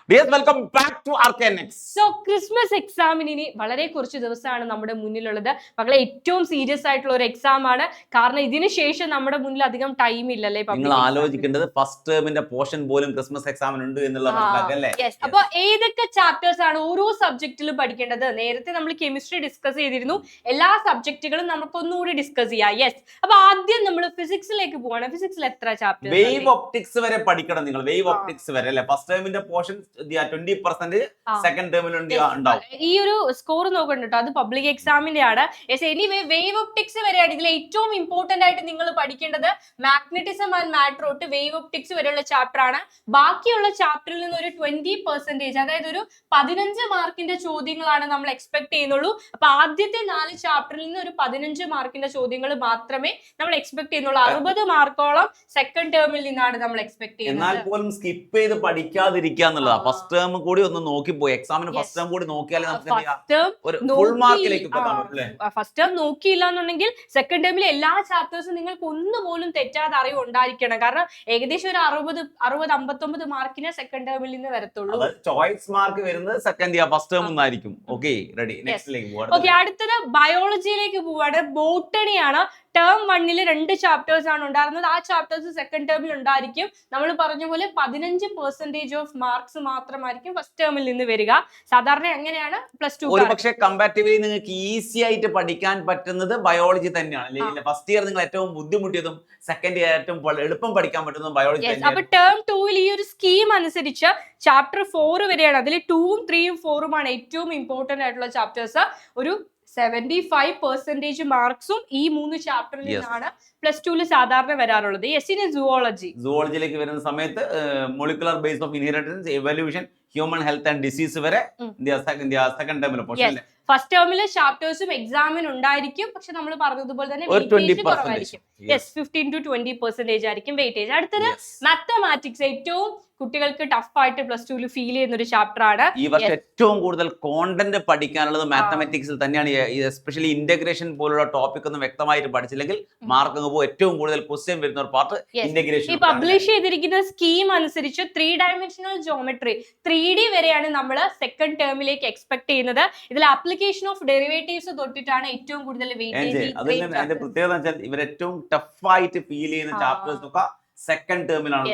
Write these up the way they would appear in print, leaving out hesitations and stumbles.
Dears welcome back to Arcanex. So Christmas എക്സാമിന് വളരെ കുറച്ച് ദിവസമാണ് നമ്മുടെ മുന്നിലുള്ളത്. മക്കളെ ഏറ്റവും സീരിയസ് ആയിട്ടുള്ള ഒരു എക്സാം ആണ്. കാരണം ഇതിന് ശേഷം നമ്മുടെ മുന്നിൽ അധികം ടൈം ഇല്ലല്ലേ. നിങ്ങൾ ആലോചിക്കേണ്ടത് ഫസ്റ്റ് ടേമിന്റെ പോർഷൻ പോലും ക്രിസ്മസ് എക്സാമിന് ഉണ്ട് എന്നുള്ള മനസ്സിലാക്കല്ലേ. അപ്പൊ ഏതൊക്കെ ചാപ്റ്റേഴ്സ് ആണ് ഓരോ സബ്ജക്റ്റിലും പഠിക്കേണ്ടത്? നേരത്തെ നമ്മൾ കെമിസ്ട്രി ഡിസ്കസ് ചെയ്തിരുന്നു. എല്ലാ സബ്ജക്റ്റുകളും നമുക്ക് ഒന്നുകൂടി ഡിസ്കസ് ചെയ്യാം. യെസ്, അപ്പൊ ആദ്യം നമ്മൾ ഫിസിക്സിലേക്ക് പോവാണ്. ഫിസിക്സിൽ എത്ര ചാപ്റ്റർ? വേവ് ഒപ്റ്റിക്സ് വരെ പഠിക്കണം നിങ്ങൾ. വേവ് ഒപ്റ്റിക്സ് വരെ അല്ലെ. ഫസ്റ്റ് ടേമിന്റെ പോർഷൻ 20% സെക്കൻഡ് ടേമിൽ ഉണ്ടാവും. ഈ ഒരു സ്കോർ നോക്കണ്ട കേട്ടോ, അത് പബ്ലിക് എക്സാമിന്റെ ആണ്. എനിവേ വേവ് ഒപ്റ്റിക്സ് വരെയാണ് ഇതിൽ ഏറ്റവും ഇമ്പോർട്ടന്റ് ആയിട്ട് നിങ്ങൾ പഠിക്കേണ്ടത്. മാഗ്നറ്റിസം ആൻഡ് മാറ്റർ തൊട്ട് വേവ് ഒപ്റ്റിക്സ് വരെയുള്ള ചാപ്റ്റർ ആണ്. ബാക്കിയുള്ള ചാപ്റ്ററിൽ നിന്ന് ഒരു 20%, അതായത് ഒരു 15 മാർക്കിന്റെ ചോദ്യങ്ങളാണ് നമ്മൾ എക്സ്പെക്ട് ചെയ്യുന്നുള്ളൂ. അപ്പൊ ആദ്യത്തെ 4 ചാപ്റ്ററിൽ നിന്ന് ഒരു 15 മാർക്കിന്റെ ചോദ്യങ്ങൾ മാത്രമേ നമ്മൾ എക്സ്പെക്ട് ചെയ്യുന്നുള്ളൂ. 60 മാർക്കോളം സെക്കൻഡ് ടേമിൽ നിന്നാണ് നമ്മൾ എക്സ്പെക്ട് ചെയ്യുന്നത്. എന്നാൽ പോലും സ്കിപ്പ് ചെയ്ത് പഠിക്കാതിരിക്കുക എന്നുള്ളതാണ്. ഫസ്റ്റ് ടേം കൂടി ഒന്ന് നോക്കിപ്പോയി, എക്സാമിന് ഫസ്റ്റ് ടേം കൂടി നോക്കിയാലേ ഫുൾ മാർക്കിലേക്ക് ഫസ്റ്റ് ടേം നോക്കിയില്ല എന്നുണ്ടെങ്കിൽ സെക്കൻഡ് ടേമിലെ എല്ലാ ചാപ്റ്റേഴ്സും നിങ്ങൾക്ക് ഒന്നുപോലും തെറ്റാതെ അറിവ് ഉണ്ടായിരിക്കണം. കാരണം ഏകദേശം ഒരു 60-59 മാർക്കിന് സെക്കൻഡ് ടേമിൽ നിന്ന് വരത്തുള്ളൂ. ചോയ്സ് മാർക്ക് വരുന്നത് സെക്കൻഡ് ഫസ്റ്റ് ടേം ഒന്നായിരിക്കും. Okay, ready. ഓക്കെ, അടുത്തത് ബയോളജിയിലേക്ക് പോവാണ്. ബോട്ടണിയാണ്. ടേം 1 2 ചാപ്റ്റേഴ്സ് ആണ് ഉണ്ടായിരുന്നത്. ആ ചാപ്റ്റേഴ്സ് സെക്കൻഡ് ടേമിൽ ഉണ്ടായിരിക്കും. നമ്മൾ പറഞ്ഞ പോലെ 15% ഓഫ് മാർക്സ് മാത്രമായിരിക്കും ഫസ്റ്റ് ടേമിൽ നിന്ന് വരിക. സാധാരണ എങ്ങനെയാണ് +2. പക്ഷേ കമ്പാരിറ്റീവ്ലി നിങ്ങൾക്ക് ഈസി ആയിട്ട് പഠിക്കാൻ പറ്റുന്നത് ബയോളജി തന്നെയാണ്. ഫസ്റ്റ് ഇയർ നിങ്ങൾ ഏറ്റവും ബുദ്ധിമുട്ടിയതും സെക്കൻഡ് ഇയർ ഏറ്റവും എളുപ്പം പഠിക്കാൻ പറ്റുന്നതും ബയോളജി തന്നെയാണ്. അപ്പൊ ടേം 2 ഈ ഒരു സ്കീം അനുസരിച്ച് ചാപ്റ്റർ 4 വരെയാണ്. അതിൽ 2ഉം 3ഉം 4ഉം ആണ് ഏറ്റവും ഇമ്പോർട്ടന്റ് ആയിട്ടുള്ള ചാപ്റ്റേഴ്സ്. ഒരു 75% മാർക്സും ഈ 3 ചാപ്റ്ററിൽ നിന്നാണ് +2 സാധാരണ വരാറുള്ളത്. ഇനി സുവോളജിയിലേക്ക് വരുന്ന സമയത്ത് molecular base of inheritance, evolution, human health and disease വരെ സെക്കൻഡ് ടേമിൽ പോർഷൻ. ഫസ്റ്റ് ടേമിലെ ചാപ്റ്റേഴ്സും എക്സാമിന് ഉണ്ടായിരിക്കും. പക്ഷെ നമ്മൾ പറഞ്ഞതുപോലെ തന്നെ വെയിറ്റേജ് കുറവായിരിക്കും. 15 to 20% ആയിരിക്കും വെയിറ്റേജ്. അടുത്തത് മാത്തമാറ്റിക്സ്. ഏറ്റവും കുട്ടികൾക്ക് ടഫ് ആയിട്ട് +2 ഫീൽ ചെയ്യുന്ന ഒരു ചാപ്റ്റർ ആണ്. ഈ വർഷം ഏറ്റവും കൂടുതൽ കോണ്ടന്റ് പഠിക്കാനുള്ളത് മാത്തമാറ്റിക്സിൽ തന്നെയാണ്. എസ്പെഷ്യലി ഇന്റഗ്രേഷൻ പോലുള്ള ടോപ്പിക് ഒന്നും വ്യക്തമായിട്ട് പഠിച്ചില്ലെങ്കിൽ മാർക്ക് ഏറ്റവും കൂടുതൽ ക്വസ്റ്റ്യൻ വരുന്ന ഒരു പാർട്ട് ഇന്റഗ്രേഷൻ. ഈ പബ്ലിഷ് ചെയ്തിരിക്കുന്ന സ്കീം അനുസരിച്ച് 3 ഡയമെൻഷണൽ ജോമെട്രി 3D വരെയാണ് നമ്മൾ സെക്കൻഡ് ടേമിലേക്ക് എക്സ്പെക്ട് ചെയ്യുന്നത്. ഇതിൽ ആപ്ലിക്കേഷൻ ഓഫ് ഡെറിവേറ്റീവ്സ് തൊട്ടിട്ടാണ് ഏറ്റവും കൂടുതൽ വെയിറ്റേജ്. അതിന്റെ പ്രത്യേകത വെച്ചാൽ ഇവർ ഏറ്റവും ടഫായിട്ട് ഫീൽ ചെയ്യുന്ന ചാപ്റ്റേഴ്സ് ഒക്കെ സെക്കൻഡ് ടേമിലാണ്.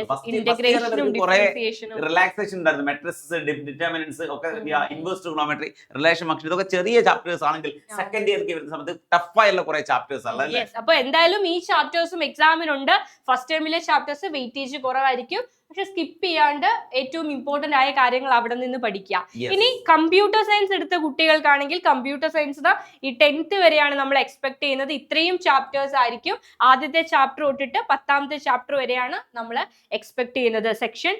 റിലാക്സേഷൻ ഉണ്ടായിരുന്നു. മെട്രിക്സ്, ഡിറ്റർമിനൻസ് ഒക്കെ, ഇൻവേഴ്സ് ട്രിഗണോമെട്രി, റിലേഷൻ ഫംഗ്ഷൻ, ഇതൊക്കെ ചെറിയ ചാപ്റ്റേഴ്സ് ആണെങ്കിൽ സെക്കൻഡ് ഇയർക്ക് വരുന്ന സമയത്ത് ടഫായുള്ള കുറെ ചാപ്റ്റേഴ്സ് ആണ്. അപ്പൊ എന്തായാലും ഈ ചാപ്റ്റേഴ്സും എക്സാമിനുണ്ട്. ഫസ്റ്റ് ടേമിലെ ചാപ്റ്റേഴ്സ് വെയിറ്റേജ് കുറവായിരിക്കും. പക്ഷെ സ്കിപ്പ് ചെയ്യാണ്ട് ഏറ്റവും ഇമ്പോർട്ടന്റ് ആയ കാര്യങ്ങൾ അവിടെ നിന്ന് പഠിക്കുക. ഇനി കമ്പ്യൂട്ടർ സയൻസ് എടുത്ത കുട്ടികൾക്കാണെങ്കിൽ കമ്പ്യൂട്ടർ സയൻസ് ഈ 10th വരെയാണ് നമ്മൾ എക്സ്പെക്ട് ചെയ്യുന്നത്. ഇത്രയും ചാപ്റ്റേഴ്സ് ആയിരിക്കും. ആദ്യത്തെ ചാപ്റ്റർ തൊട്ടിട്ട് 10ാമത്തെ ചാപ്റ്റർ വരെയാണ് നമ്മൾ എക്സ്പെക്ട് ചെയ്യുന്നത്. സെക്ഷൻ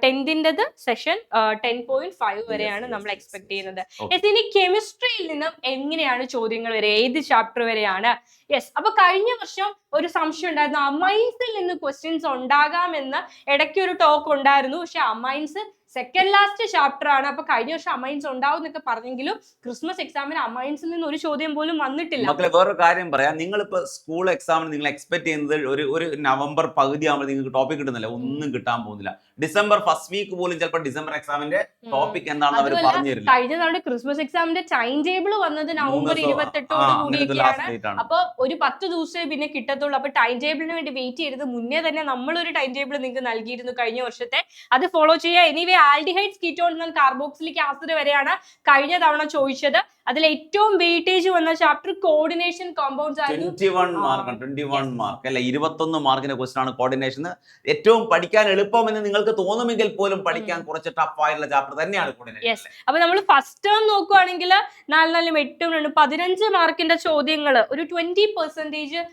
10th സെഷൻ 10.5 വരെയാണ് നമ്മൾ എക്സ്പെക്ട് ചെയ്യുന്നത്. ഇനി കെമിസ്ട്രിയിൽ നിന്നും എങ്ങനെയാണ് ചോദ്യങ്ങൾ വരെ, ഏത് ചാപ്റ്റർ വരെയാണ്? അപ്പൊ കഴിഞ്ഞ വർഷം ഒരു സംശയം ഉണ്ടായിരുന്നു, അമൈൻസിൽ നിന്ന് ക്വസ്റ്റ്യൻസ് ഉണ്ടാകാമെന്ന് ഇടയ്ക്ക് ഒരു ടോക്ക് ഉണ്ടായിരുന്നു. പക്ഷെ അമൈൻസ് സെക്കൻഡ് ലാസ്റ്റ് ചാപ്റ്റർ ആണ്. അപ്പൊ കഴിഞ്ഞ വർഷം അമൈൻസ് ഉണ്ടാവും എന്നൊക്കെ പറഞ്ഞെങ്കിലും ക്രിസ്മസ് എക്സാമിന് അമൈൻസിൽ നിന്ന് ഒരു ചോദ്യം പോലും വന്നിട്ടില്ല. മക്കളെ വേറൊരു കാര്യം പറയാം. നിങ്ങളിപ്പോ സ്കൂൾ എക്സാമിന് നിങ്ങൾ എക്സ്പെക്ട് ചെയ്യുന്നത് ഒരു നവംബർ പകുതി ആകുമ്പോൾ നിങ്ങൾക്ക് ടോപ്പിക് കിട്ടുന്നില്ല, ഒന്നും കിട്ടാൻ പോകുന്നില്ല. ഡിസംബർ ഫസ്റ്റ് വീക്ക് പോലും ചിലപ്പോൾ ഡിസംബർ എക്സാമിന്റെ ടോപ്പിക് എന്താണെന്ന് അവർ പറഞ്ഞു തരില്ല. കഴിഞ്ഞ തവണ ക്രിസ്മസ് എക്സാമിന്റെ ടൈം ടേബിൾ വന്നത് നവംബർ 28 കൂടിയൊക്കെയാണ്. അപ്പൊ ഒരു 10 ദിവസമേ പിന്നെ കിട്ടത്തുള്ളൂ. അപ്പൊ ടൈം ടേബിളിന് വേണ്ടി വെയിറ്റ് ചെയ്തത് മുന്നേ തന്നെ നമ്മളൊരു ടൈം ടേബിൾ നിങ്ങൾക്ക് നൽകിയിരുന്നു കഴിഞ്ഞ വർഷത്തെ. അത് ഫോളോ ചെയ്യുക. Anyway aldehydes, ketones and carboxylic acid വരെയാണ് കഴിഞ്ഞ തവണ ചോദിച്ചത്. അതിൽ ഏറ്റവും വെയിറ്റേജ് വന്ന ചാപ്റ്റർ കോർഡിനേഷൻ കോമ്പൗണ്ട്സ് ആയിരുന്നു. 21 മാർക്ക് അല്ല, 21 മാർക്കിന്റെ ക്വസ്റ്റൻ ആണ് കോർഡിനേഷൻ. ഏറ്റവും പഠിക്കാൻ എളുപ്പമെന്ന് നിങ്ങൾക്ക് തോന്നുമെങ്കിൽ പോലും പഠിക്കാൻ കുറച്ച് ടഫ് ആയിട്ടുള്ള ചാപ്റ്റർ തന്നെയാണ് കോർഡിനേഷൻ. അപ്പൊ നമ്മൾ ഫസ്റ്റ് ടേം നോക്കുവാണെങ്കിൽ 4 8 15 മാർക്കിന്റെ ചോദ്യങ്ങൾ, ഒരു 20%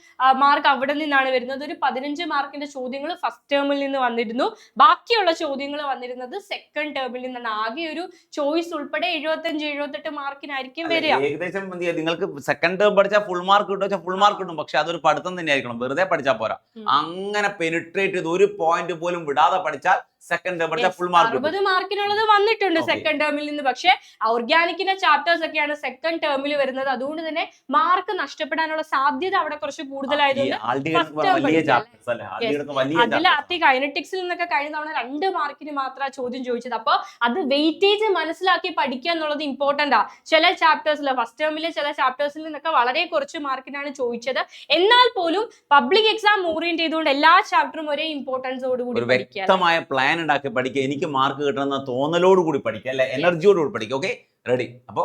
മാർക്ക് അവിടെ നിന്നാണ് വരുന്നത്. ഒരു 15 മാർക്കിന്റെ ചോദ്യങ്ങൾ ഫസ്റ്റ് ടേമിൽ നിന്ന് വന്നിരുന്നു. ബാക്കിയുള്ള ചോദ്യങ്ങൾ വന്നിരുന്നത് സെക്കൻഡ് ടേമിൽ നിന്നാണ്. ആകെ ഒരു ചോയ്സ് ഉൾപ്പെടെ 75-78 മാർക്കിനായിരിക്കും വരിക. ഏകദേശം നിങ്ങൾക്ക് സെക്കൻഡ് ടേം പഠിച്ചാൽ ഫുൾ മാർക്ക് കിട്ടും വെച്ചാൽ ഫുൾ മാർക്ക് കിട്ടും. പക്ഷെ അതൊരു പഠിത്തം തന്നെ ആയിരിക്കണം, വെറുതെ പഠിച്ചാൽ പോരാ. അങ്ങനെ പെനിട്രേറ്റ് ചെയ്ത് ഒരു പോയിന്റ് പോലും വിടാതെ പഠിച്ചാൽ സെക്കൻഡ് ടേം പഠിച്ചാൽ ഫുൾ മാർക്ക് 60 മാർക്കിനുള്ളത് വന്നിട്ടുണ്ട് സെക്കൻഡ് ടേമിൽ നിന്ന്. പക്ഷെ ഓർഗാനിക്കിന്റെ ചാപ്റ്റേഴ്സ് ഒക്കെയാണ് സെക്കൻഡ് ടേമിൽ വരുന്നത്. അതുകൊണ്ട് തന്നെ മാർക്ക് നഷ്ടപ്പെടാനുള്ള സാധ്യത അവിടെ കുറച്ച് കൂടുതലായതുകൊണ്ട് അതിൽ കൈനറ്റിക്സിൽ നിന്നൊക്കെ കഴിഞ്ഞ തവണ 2 മാർക്കിന് മാത്രമാണ് ചോദ്യം ചോദിച്ചത്. അപ്പൊ അത് വെയിറ്റേജ് മനസ്സിലാക്കി പഠിക്കുക എന്നുള്ളത് ഇമ്പോർട്ടന്റ് ആ. ചില ചാപ്റ്റേഴ്സിൽ ഫസ്റ്റ് ടേമിലെ ചില ചാപ്റ്റേഴ്സിൽ നിന്നൊക്കെ വളരെ കുറച്ച് മാർക്കിനാണ് ചോദിച്ചത്. എന്നാൽ പോലും പബ്ലിക് എക്സാം ഓറിയന്റ് ചെയ്തുകൊണ്ട് എല്ലാ ചാപ്റ്ററും ഒരേ ഇമ്പോർട്ടൻസോടുകൂടി വ്യക്തമായ പ്ലാൻ ഉണ്ടാക്കി പഠിക്കുക. എനിക്ക് മാർക്ക് കിട്ടണമെന്ന തോന്നലോടുകൂടി പഠിക്കുക, അല്ലെ എനർജിയോടുകൂടി പഠിക്കുക. Okay, ready? അപ്പോ